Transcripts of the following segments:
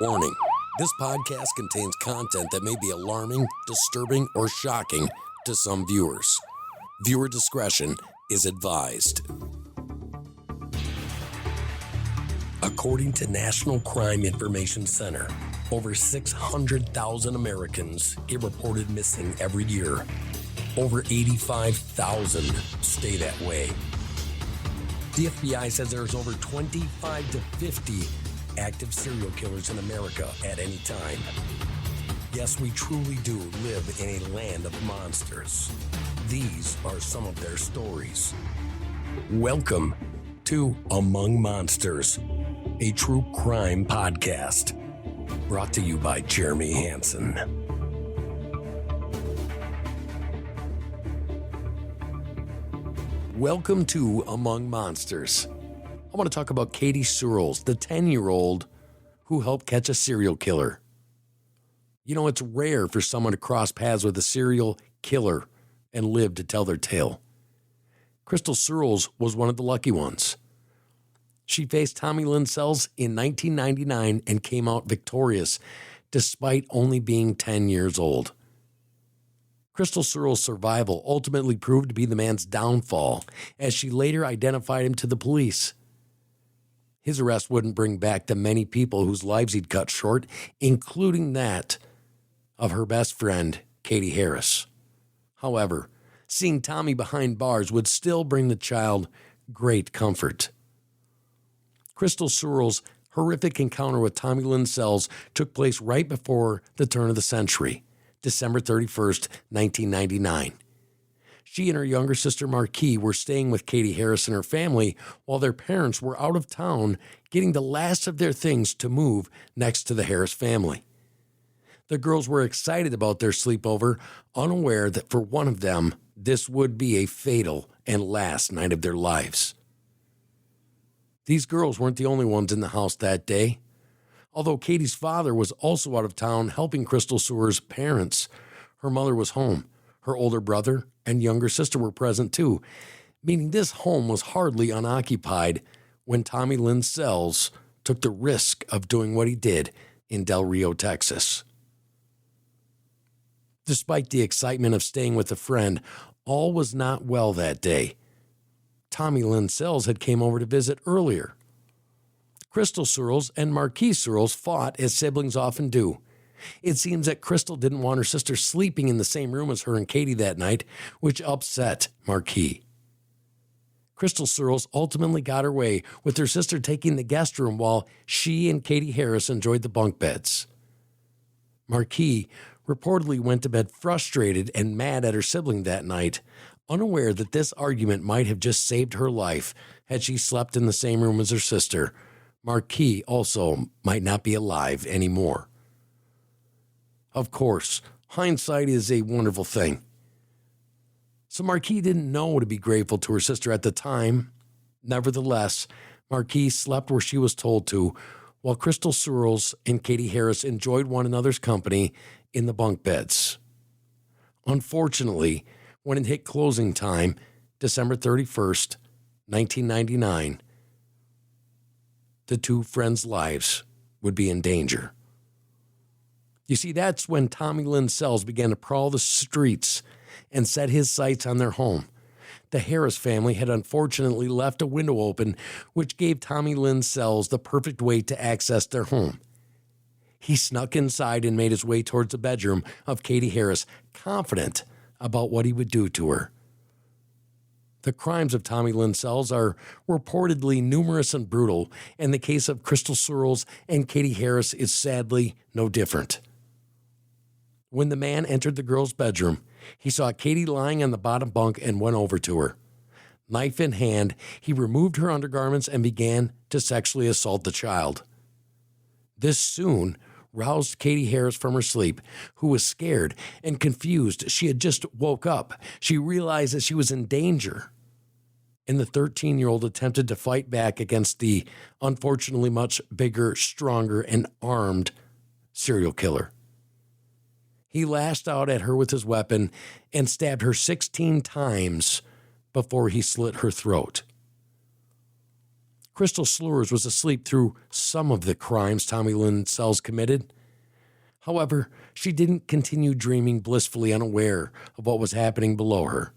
Warning, this podcast contains content that may be alarming, disturbing, or shocking to some viewers. Viewer discretion is advised. According to National Crime Information Center, over 600,000 Americans get reported missing every year. Over 85,000 stay that way. The FBI says there's over 25 to 50 active serial killers in America at any time. Yes, we truly do live in a land of monsters. These are some of their stories. Welcome to Among Monsters, a true crime podcast, brought to you by Jeremy Hansen. Welcome to Among Monsters. I want to talk about Katy Surles, the 10-year-old who helped catch a serial killer. You know, it's rare for someone to cross paths with a serial killer and live to tell their tale. Krystal Surles was one of the lucky ones. She faced Tommy Lynn Sells in 1999 and came out victorious despite only being 10 years old. Krystal Surles' survival ultimately proved to be the man's downfall, as she later identified him to the police. His arrest wouldn't bring back the many people whose lives he'd cut short, including that of her best friend, Katy Harris. However, seeing Tommy behind bars would still bring the child great comfort. Krystal Surles' horrific encounter with Tommy Lynn Sells took place right before the turn of the century, December 31st, 1999. She and her younger sister Marquis were staying with Katy Harris and her family while their parents were out of town getting the last of their things to move next to the Harris family. The girls were excited about their sleepover, unaware that for one of them, this would be a fatal and last night of their lives. These girls weren't the only ones in the house that day. Although Katy's father was also out of town helping Krystal Surles' parents, her mother was home. Her older brother and younger sister were present too, meaning this home was hardly unoccupied when Tommy Lynn Sells took the risk of doing what he did in del-rio, Texas. Despite the excitement of staying with a friend, all was not well that day. Tommy Lynn Sells had came over to visit earlier. Krystal Surles and Marquis Surles fought as siblings often do. It seems that Krystal didn't want her sister sleeping in the same room as her and Katy that night, which upset Marquis. Krystal Surles ultimately got her way, with her sister taking the guest room while she and Katy Harris enjoyed the bunk beds. Marquis reportedly went to bed frustrated and mad at her sibling that night, unaware that this argument might have just saved her life had she slept in the same room as her sister. Marquis also might not be alive anymore. Of course, hindsight is a wonderful thing. So Marquis didn't know to be grateful to her sister at the time. Nevertheless, Marquis slept where she was told to, while Krystal Surles and Katy Harris enjoyed one another's company in the bunk beds. Unfortunately, when it hit closing time, December 31st, 1999, the two friends' lives would be in danger. You see, that's when Tommy Lynn Sells began to prowl the streets and set his sights on their home. The Harris family had unfortunately left a window open, which gave Tommy Lynn Sells the perfect way to access their home. He snuck inside and made his way towards the bedroom of Katy Harris, confident about what he would do to her. The crimes of Tommy Lynn Sells are reportedly numerous and brutal, and the case of Krystal Surles and Katy Harris is sadly no different. When the man entered the girl's bedroom, he saw Katy lying on the bottom bunk and went over to her. Knife in hand, he removed her undergarments and began to sexually assault the child. This soon roused Katy Harris from her sleep, who was scared and confused. She had just woke up. She realized that she was in danger. And the 13-year-old attempted to fight back against the unfortunately much bigger, stronger, and armed serial killer. He lashed out at her with his weapon and stabbed her 16 times before he slit her throat. Krystal Surles was asleep through some of the crimes Tommy Lynn Sells committed. However, she didn't continue dreaming blissfully unaware of what was happening below her.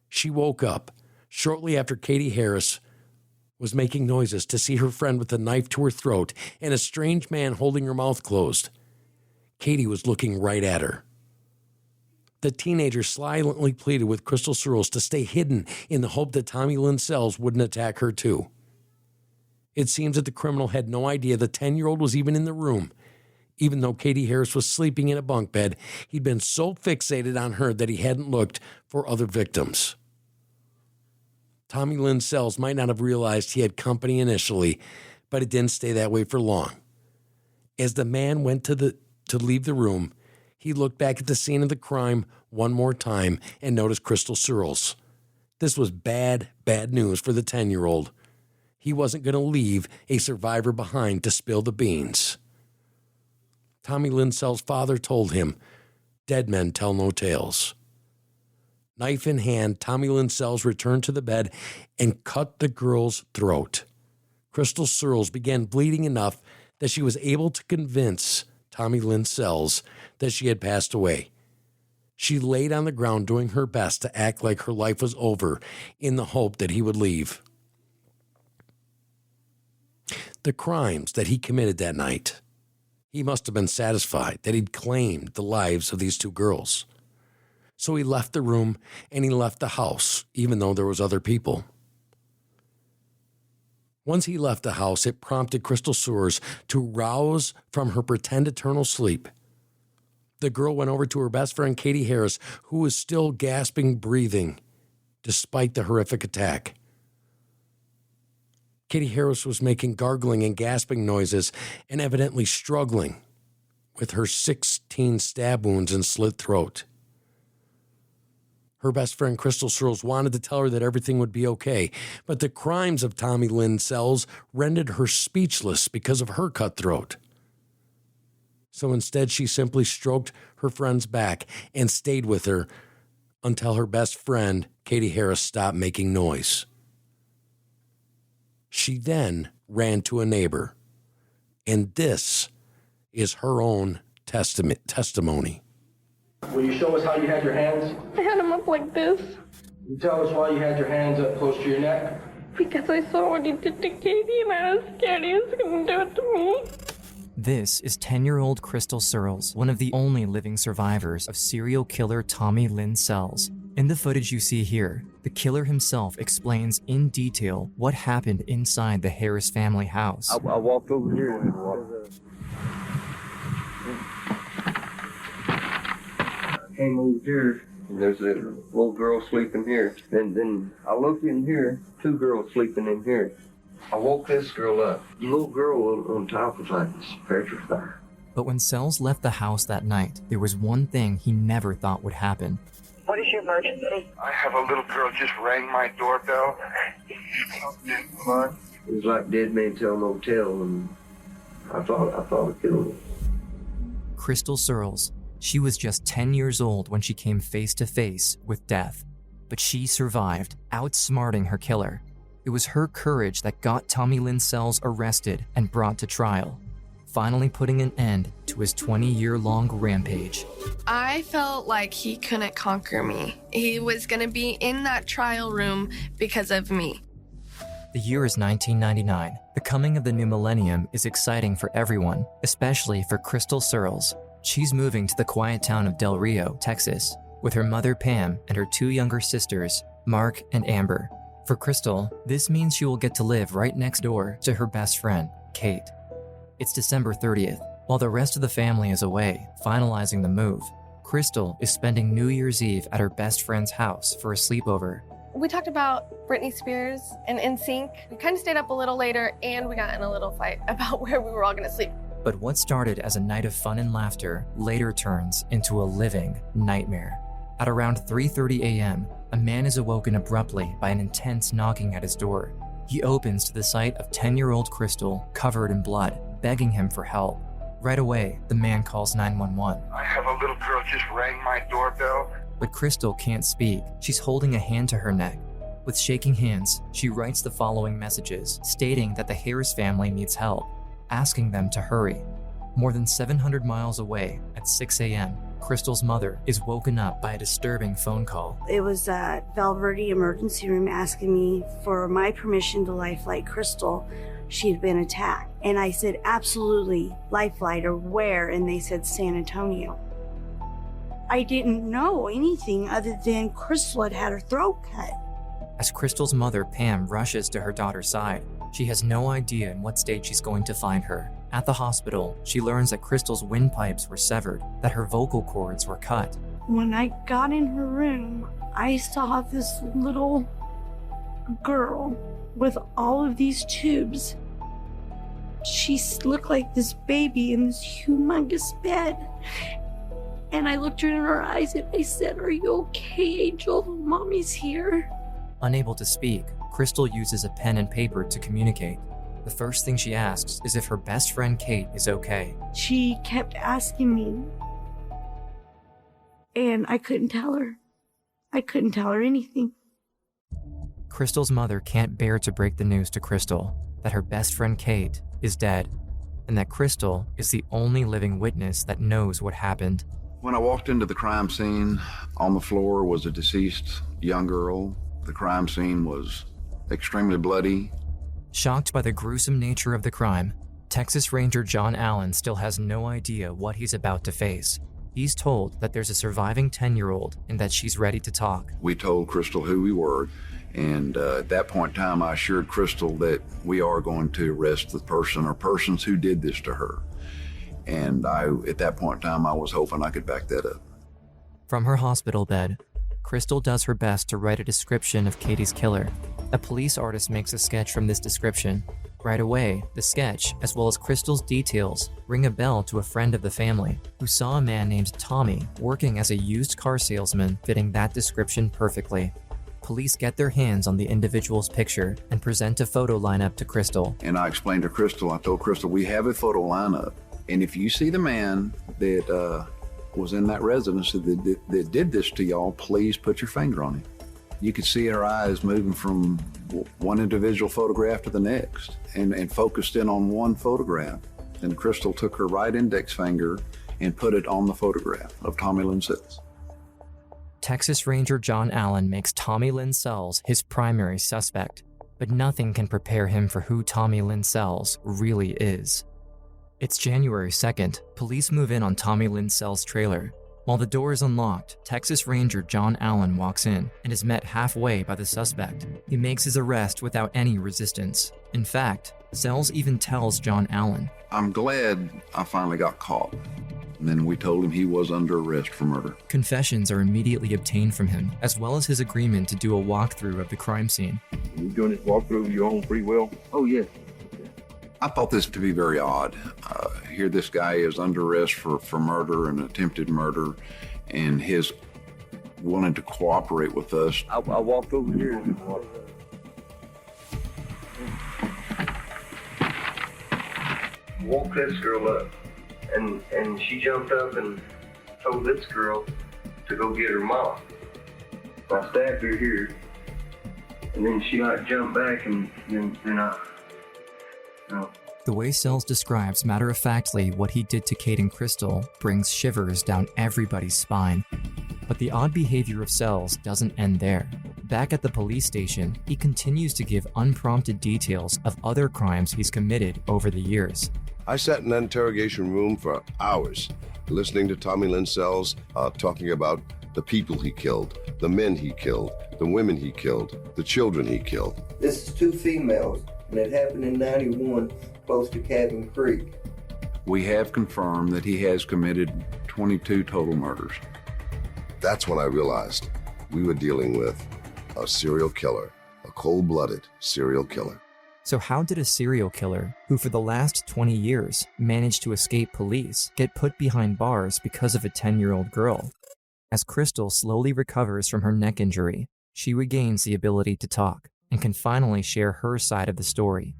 She woke up shortly after Katy Harris was making noises to see her friend with a knife to her throat and a strange man holding her mouth closed. Katy was looking right at her. The teenager silently pleaded with Krystal Surles to stay hidden in the hope that Tommy Lynn Sells wouldn't attack her too. It seems that the criminal had no idea the 10-year-old was even in the room. Even though Katy Harris was sleeping in a bunk bed, he'd been so fixated on her that he hadn't looked for other victims. Tommy Lynn Sells might not have realized he had company initially, but it didn't stay that way for long. As the man went to leave the room, he looked back at the scene of the crime one more time and noticed Krystal Surles. This was bad news for the 10-year-old. He wasn't going to leave a survivor behind to spill the beans. Tommy Lynn Sells' father told him, "Dead men tell no tales." Knife in hand, Tommy Lynn Sells returned to the bed and cut the girl's throat. Krystal Surles began bleeding enough that she was able to convince Tommy Lynn Sells that she had passed away. She laid on the ground doing her best to act like her life was over in the hope that he would leave. The crimes that he committed that night, he must have been satisfied that he'd claimed the lives of these two girls. So he left the room and he left the house, even though there was other people. Once he left the house, it prompted Krystal Surles to rouse from her pretend eternal sleep. The girl went over to her best friend, Katy Harris, who was still gasping, breathing, despite the horrific attack. Katy Harris was making gargling and gasping noises and evidently struggling with her 16 stab wounds and slit throat. Her best friend, Krystal Surles, wanted to tell her that everything would be okay, but the crimes of Tommy Lynn Sells rendered her speechless because of her cut throat. So instead, she simply stroked her friend's back and stayed with her until her best friend, Katy Harris, stopped making noise. She then ran to a neighbor, and this is her own testimony. Will you show us how you had your hands? I had him up like this. Can you tell us why you had your hands up close to your neck? Because I saw what he did to Katy and I was scared he was going to do it to me. This is 10-year-old Krystal Surles, one of the only living survivors of serial killer Tommy Lynn Sells. In the footage you see here, the killer himself explains in detail what happened inside the Harris family house. I walked over here. I came over here, and there's a little girl sleeping here. And then I looked in here, two girls sleeping in here. I woke this girl up. The little girl on top was like petrified. But when Sells left the house that night, there was one thing he never thought would happen. What is your emergency? I have a little girl just rang my doorbell. It was like dead man tell no tale, and I thought I killed her. Krystal Surles. She was just 10 years old when she came face to face with death. But she survived, outsmarting her killer. It was her courage that got Tommy Lynn Sells arrested and brought to trial, finally putting an end to his 20-year-long rampage. I felt like he couldn't conquer me. He was going to be in that trial room because of me. The year is 1999. The coming of the new millennium is exciting for everyone, especially for Krystal Surles. She's moving to the quiet town of del-rio, Texas, with her mother Pam and her two younger sisters, Mark and Amber. For Krystal, this means she will get to live right next door to her best friend, Kate. It's December 30th. While the rest of the family is away, finalizing the move, Krystal is spending New Year's Eve at her best friend's house for a sleepover. We talked about Britney Spears and NSYNC. We kind of stayed up a little later and we got in a little fight about where we were all going to sleep. But what started as a night of fun and laughter later turns into a living nightmare. At around 3:30 a.m., a man is awoken abruptly by an intense knocking at his door. He opens to the sight of 10-year-old Krystal covered in blood, begging him for help. Right away, the man calls 911. I have a little girl just rang my doorbell. But Krystal can't speak. She's holding a hand to her neck. With shaking hands, she writes the following messages, stating that the Harris family needs help, asking them to hurry. More than 700 miles away, at 6 a.m., Krystal's mother is woken up by a disturbing phone call. It was del-rio emergency room asking me for my permission to lifeline Krystal. She had been attacked. And I said, absolutely, lifeline, or where? And they said San Antonio. I didn't know anything other than Krystal had had her throat cut. As Krystal's mother, Pam, rushes to her daughter's side, she has no idea in what state she's going to find her. At the hospital, she learns that Krystal's windpipes were severed, that her vocal cords were cut. When I got in her room, I saw this little girl with all of these tubes. She looked like this baby in this humongous bed. And I looked her in her eyes and I said, "Are you okay, Angel? Mommy's here." Unable to speak, Krystal uses a pen and paper to communicate. The first thing she asks is if her best friend Kate is okay. She kept asking me, and I couldn't tell her. I couldn't tell her anything. Krystal's mother can't bear to break the news to Krystal that her best friend Kate is dead, and that Krystal is the only living witness that knows what happened. When I walked into the crime scene, on the floor was a deceased young girl. The crime scene was extremely bloody. Shocked by the gruesome nature of the crime, Texas Ranger John Allen still has no idea what he's about to face. He's told that there's a surviving 10-year-old and that she's ready to talk. We told Krystal who we were, and at that point in time, I assured Krystal that we are going to arrest the person or persons who did this to her. And at that point in time, I was hoping I could back that up. From her hospital bed, Krystal does her best to write a description of Katy's killer. A police artist makes a sketch from this description. Right away, the sketch, as well as Krystal's details, ring a bell to a friend of the family who saw a man named Tommy working as a used car salesman fitting that description perfectly. Police get their hands on the individual's picture and present a photo lineup to Krystal. And I explained to Krystal, I told Krystal, we have a photo lineup. And if you see the man that was in that residence that did this to y'all, please put your finger on him. You could see her eyes moving from one individual photograph to the next and focused in on one photograph. And Krystal took her right index finger and put it on the photograph of Tommy Lynn Sells. Texas Ranger John Allen makes Tommy Lynn Sells his primary suspect, but nothing can prepare him for who Tommy Lynn Sells really is. It's January 2nd. Police move in on Tommy Lynn Sells' trailer. While the door is unlocked, Texas Ranger John Allen walks in and is met halfway by the suspect. He makes his arrest without any resistance. In fact, Sells even tells John Allen, "I'm glad I finally got caught." And then we told him he was under arrest for murder. Confessions are immediately obtained from him, as well as his agreement to do a walkthrough of the crime scene. You doing this walkthrough of your own free will? Oh, yes. I thought this to be very odd. Here this guy is under arrest for murder and attempted murder, and his willing to cooperate with us. I walked over here and woke this girl up, and she jumped up and told this girl to go get her mom. I stabbed her here, and then she jumped back, and then I. The way Sells describes matter-of-factly what he did to Kate and Krystal brings shivers down everybody's spine. But the odd behavior of Sells doesn't end there. Back at the police station, he continues to give unprompted details of other crimes he's committed over the years. I sat in that interrogation room for hours, listening to Tommy Lynn Sells talking about the people he killed, the men he killed, the women he killed, the children he killed. This is 2 females, and it happened in 91, close to Cabin Creek. We have confirmed that he has committed 22 total murders. That's when I realized we were dealing with a serial killer, a cold-blooded serial killer. So how did a serial killer, who for the last 20 years managed to escape police, get put behind bars because of a 10-year-old girl? As Krystal slowly recovers from her neck injury, she regains the ability to talk and can finally share her side of the story.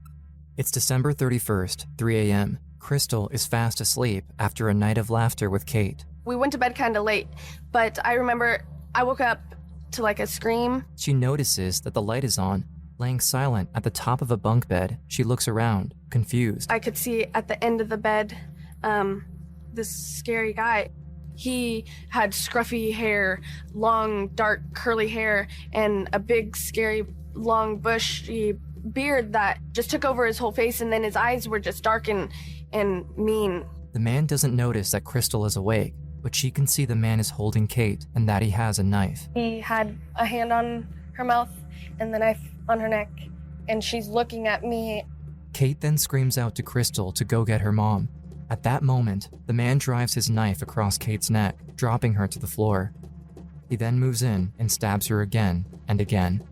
It's December 31st, 3 a.m. Krystal is fast asleep after a night of laughter with Kate. We went to bed kind of late, but I remember I woke up to like a scream. She notices that the light is on. Laying silent at the top of a bunk bed, she looks around, confused. I could see at the end of the bed, this scary guy. He had scruffy hair, long, dark, curly hair, and a big, scary, long, bushy beard that just took over his whole face, and then his eyes were just dark and mean. The man doesn't notice that Krystal is awake, but she can see the man is holding Kate and that he has a knife. He had a hand on her mouth and the knife on her neck, and she's looking at me. Kate then screams out to Krystal to go get her mom. At that moment, the man drives his knife across Kate's neck, dropping her to the floor. He then moves in and stabs her again and again.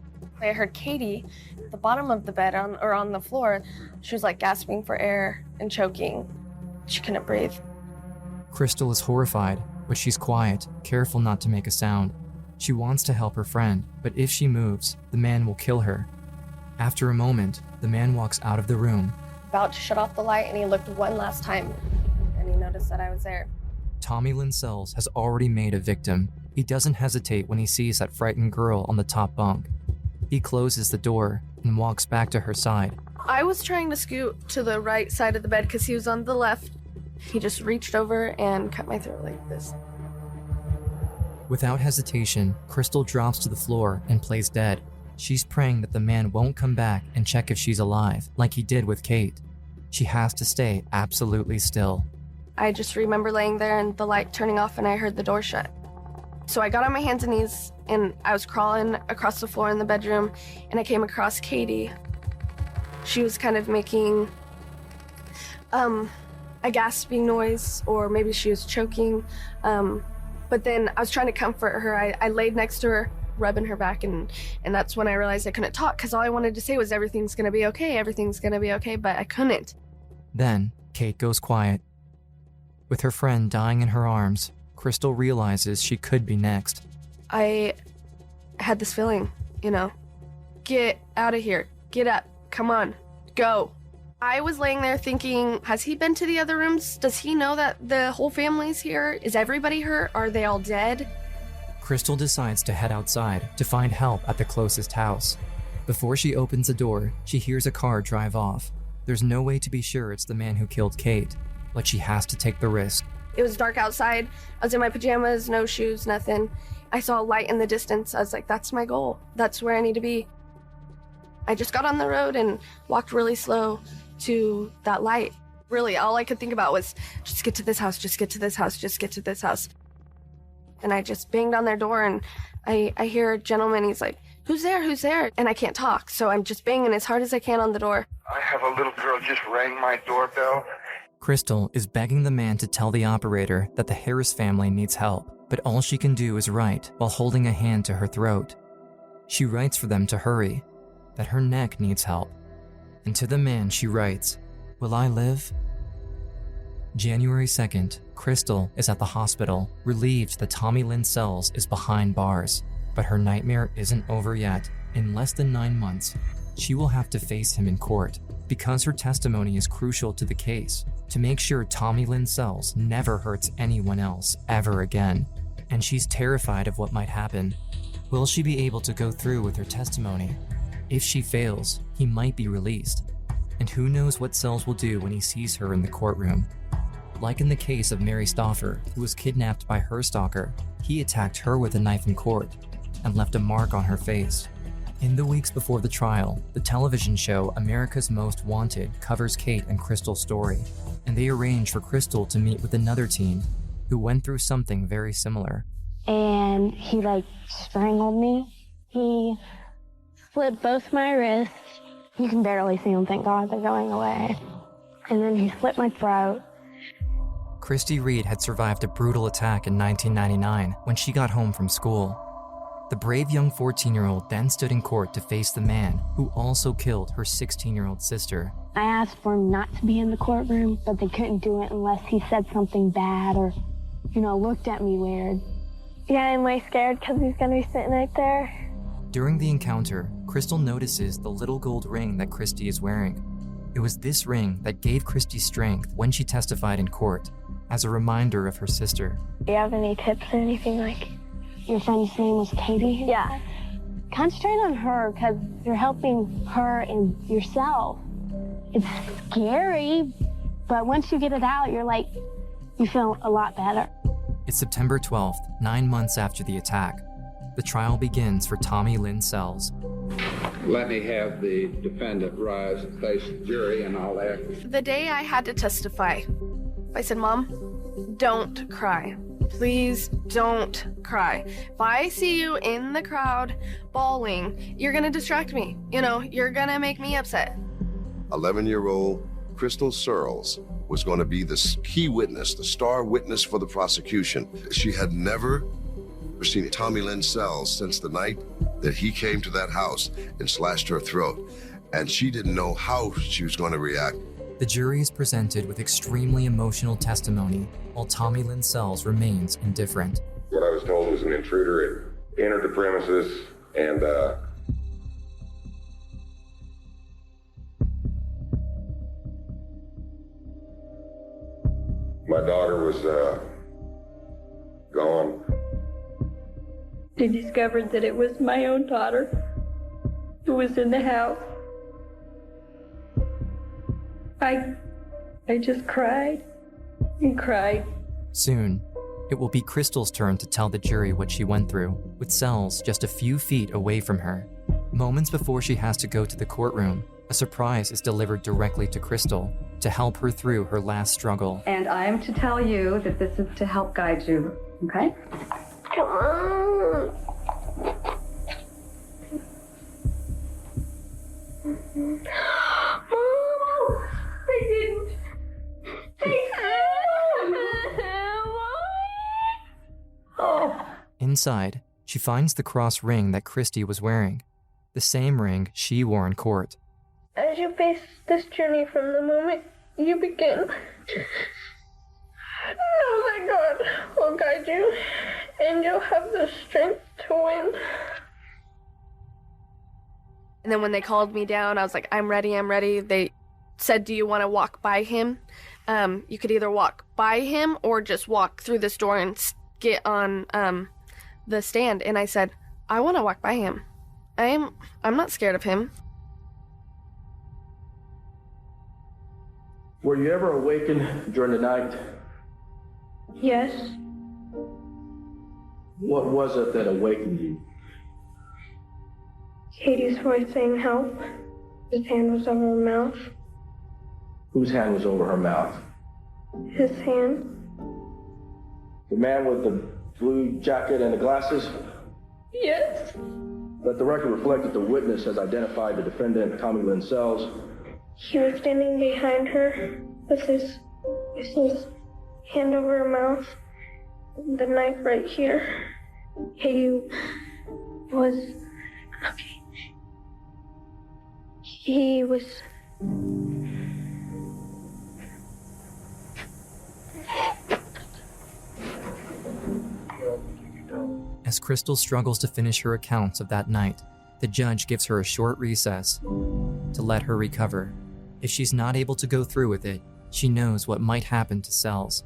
I heard Katy at the bottom of the bed on the floor. She was like gasping for air and choking. She couldn't breathe. Krystal is horrified, but she's quiet, careful not to make a sound. She wants to help her friend, but if she moves, the man will kill her. After a moment, the man walks out of the room. About to shut off the light, and he looked one last time, and he noticed that I was there. Tommy Lynn Sells has already made a victim. He doesn't hesitate when he sees that frightened girl on the top bunk. He closes the door and walks back to her side. I was trying to scoot to the right side of the bed because he was on the left. He just reached over and cut my throat like this. Without hesitation, Krystal drops to the floor and plays dead. She's praying that the man won't come back and check if she's alive, like he did with Kate. She has to stay absolutely still. I just remember laying there and the light turning off, and I heard the door shut. So I got on my hands and knees and I was crawling across the floor in the bedroom, and I came across Katy. She was kind of making a gasping noise, or maybe she was choking. But then I was trying to comfort her. I laid next to her, rubbing her back, and that's when I realized I couldn't talk, because all I wanted to say was everything's gonna be okay, everything's gonna be okay, but I couldn't. Then, Kate goes quiet. With her friend dying in her arms, Krystal realizes she could be next. I had this feeling, get out of here, get up, come on, go. I was laying there thinking, has he been to the other rooms? Does he know that the whole family's here? Is everybody hurt? Are they all dead? Krystal decides to head outside to find help at the closest house. Before she opens the door, she hears a car drive off. There's no way to be sure it's the man who killed Kate, but she has to take the risk. It was dark outside. I was in my pajamas, no shoes, nothing. I saw a light in the distance. I was like, that's my goal. That's where I need to be. I just got on the road and walked really slow to that light. Really, all I could think about was, just get to this house, just get to this house, just get to this house. And I just banged on their door, and I hear a gentleman. He's like, who's there, who's there? And I can't talk, so I'm just banging as hard as I can on the door. I have a little girl just rang my doorbell. Krystal is begging the man to tell the operator that the Harris family needs help, but all she can do is write while holding a hand to her throat. She writes for them to hurry, that her neck needs help. And to the man she writes, will I live? January 2nd, Krystal is at the hospital, relieved that Tommy Lynn Sells is behind bars. But her nightmare isn't over yet. In less than 9 months, she will have to face him in court, because her testimony is crucial to the case, to make sure Tommy Lynn Sells never hurts anyone else ever again. And she's terrified of what might happen. Will she be able to go through with her testimony? If she fails, he might be released. And who knows what Sells will do when he sees her in the courtroom. Like in the case of Mary Stauffer, who was kidnapped by her stalker, he attacked her with a knife in court and left a mark on her face. In the weeks before the trial, the television show America's Most Wanted covers Kate and Krystal's story, and they arrange for Krystal to meet with another teen who went through something very similar. And he strangled me. He slit both my wrists. You can barely see them, thank God, they're going away. And then he slit my throat. Christy Reed had survived a brutal attack in 1999 when she got home from school. The brave young 14-year-old then stood in court to face the man who also killed her 16-year-old sister. I asked for him not to be in the courtroom, but they couldn't do it unless he said something bad or, looked at me weird. Yeah, am I scared because he's going to be sitting right there? During the encounter, Krystal notices the little gold ring that Christy is wearing. It was this ring that gave Christy strength when she testified in court, as a reminder of her sister. Do you have any tips or anything your friend's name was Katy? Yeah. Concentrate on her because you're helping her and yourself. It's scary, but once you get it out, you feel a lot better. It's September 12th, 9 months after the attack. The trial begins for Tommy Lynn Sells. Let me have the defendant rise and face the jury, and I'll act. The day I had to testify, I said, Mom, don't cry. Please don't cry. If I see you in the crowd bawling, you're gonna distract me. You're gonna make me upset. 11-year-old Krystal Surles was going to be the key witness, the star witness for the prosecution. She had never seen Tommy Lynn Sells since the night that he came to that house and slashed her throat. And she didn't know how she was going to react. The jury is presented with extremely emotional testimony, while Tommy Lynn Sells remains indifferent. What I was told was an intruder had entered the premises and my daughter was gone. They discovered that it was my own daughter who was in the house. I just cried and cried. Soon, it will be Krystal's turn to tell the jury what she went through, with Sells just a few feet away from her. Moments before she has to go to the courtroom, a surprise is delivered directly to Krystal to help her through her last struggle. And I am to tell you that this is to help guide you, okay? Come on. Mom, I didn't. Inside, she finds the cross ring that Christy was wearing, the same ring she wore in court. As you face this journey from the moment you begin, know that God will guide you, and you'll have the strength to win. And then when they called me down, I was like, I'm ready. They said, do you want to walk by him? You could either walk by him or just walk through this door and get on the stand. And I said, I want to walk by him. I'm not scared of him. Were you ever awakened during the night? Yes. What was it that awakened you? Katie's voice saying help. His hand was over her mouth. Whose hand was over her mouth? His hand. The man with the blue jacket and the glasses? Yes. Let the record reflect that the witness has identified the defendant, Tommy Lynn Sells. He was standing behind her with his hand over her mouth, the knife right here. Katie was... Okay. He was... As Krystal struggles to finish her accounts of that night, the judge gives her a short recess to let her recover. If she's not able to go through with it, she knows what might happen to Sells.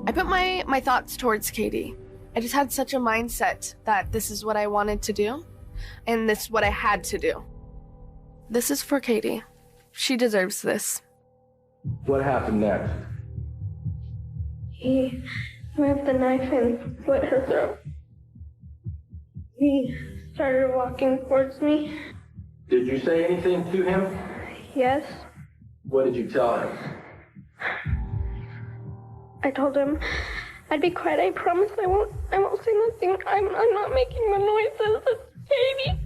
I put my thoughts towards Katie. I just had such a mindset that this is what I wanted to do, and this is what I had to do. This is for Katie. She deserves this. What happened next? He moved the knife and slit her throat. He started walking towards me. Did you say anything to him? Yes. What did you tell him? I told him I'd be quiet. I promise I won't say nothing. I'm not making the noises. It's Katie.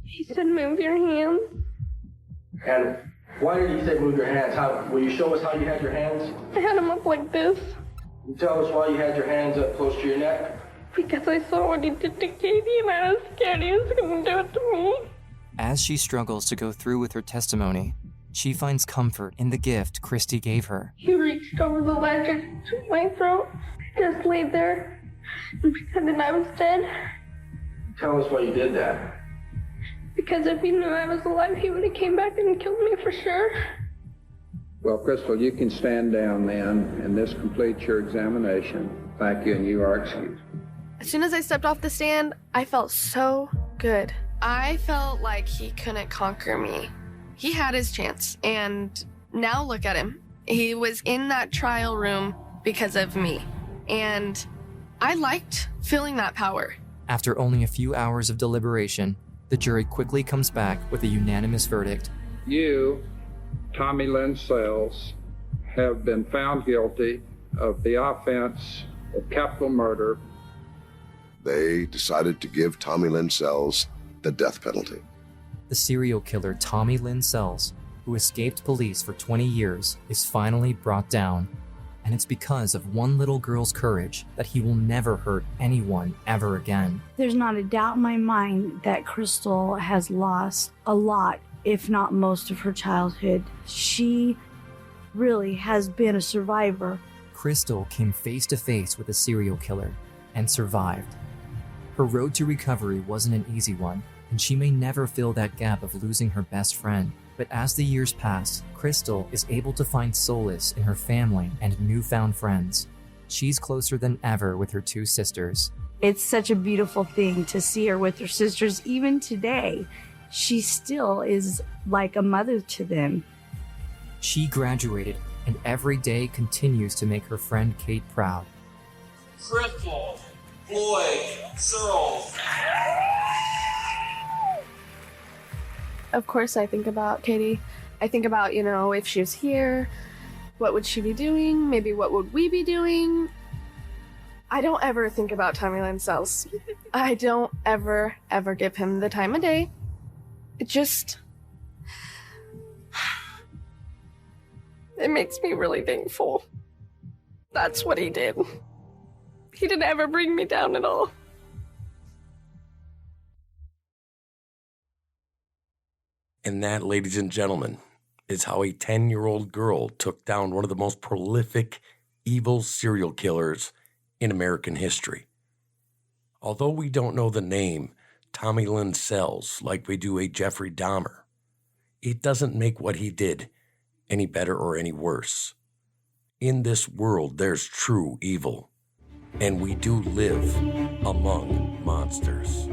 He said, move your hands. And why did he say move your hands? Will you show us how you had your hands? I had them up like this. Can you tell us why you had your hands up close to your neck? Because I saw what he did to Katie and I was scared he was going to do it to me. As she struggles to go through with her testimony, she finds comfort in the gift Christy gave her. He reached over the ledge and took my throat, just laid there, and pretended I was dead. Tell us why you did that. Because if he knew I was alive, he would have came back and killed me for sure. Well, Krystal, you can stand down then, and this completes your examination. Thank you, and you are excused. As soon as I stepped off the stand, I felt so good. I felt like he couldn't conquer me. He had his chance, and now look at him. He was in that trial room because of me, and I liked feeling that power. After only a few hours of deliberation, the jury quickly comes back with a unanimous verdict. You, Tommy Lynn Sells, have been found guilty of the offense of capital murder. They decided to give Tommy Lynn Sells the death penalty. The serial killer Tommy Lynn Sells, who escaped police for 20 years, is finally brought down. And it's because of one little girl's courage that he will never hurt anyone ever again. There's not a doubt in my mind that Krystal has lost a lot, if not most of her childhood. She really has been a survivor. Krystal came face to face with a serial killer and survived. Her road to recovery wasn't an easy one, and she may never fill that gap of losing her best friend. But as the years pass, Krystal is able to find solace in her family and newfound friends. She's closer than ever with her two sisters. It's such a beautiful thing to see her with her sisters. Even today, she still is like a mother to them. She graduated, and every day continues to make her friend Kate proud. Krystal Surles. Of course, I think about Katy. I think about, if she was here, what would she be doing? Maybe what would we be doing? I don't ever think about Tommy Lynn Sells. I don't ever give him the time of day. It makes me really thankful. That's what he did. He didn't ever bring me down at all. And that, ladies and gentlemen, is how a 10-year-old girl took down one of the most prolific, evil serial killers in American history. Although we don't know the name Tommy Lynn Sells like we do a Jeffrey Dahmer, it doesn't make what he did any better or any worse. In this world, there's true evil, and we do live among monsters.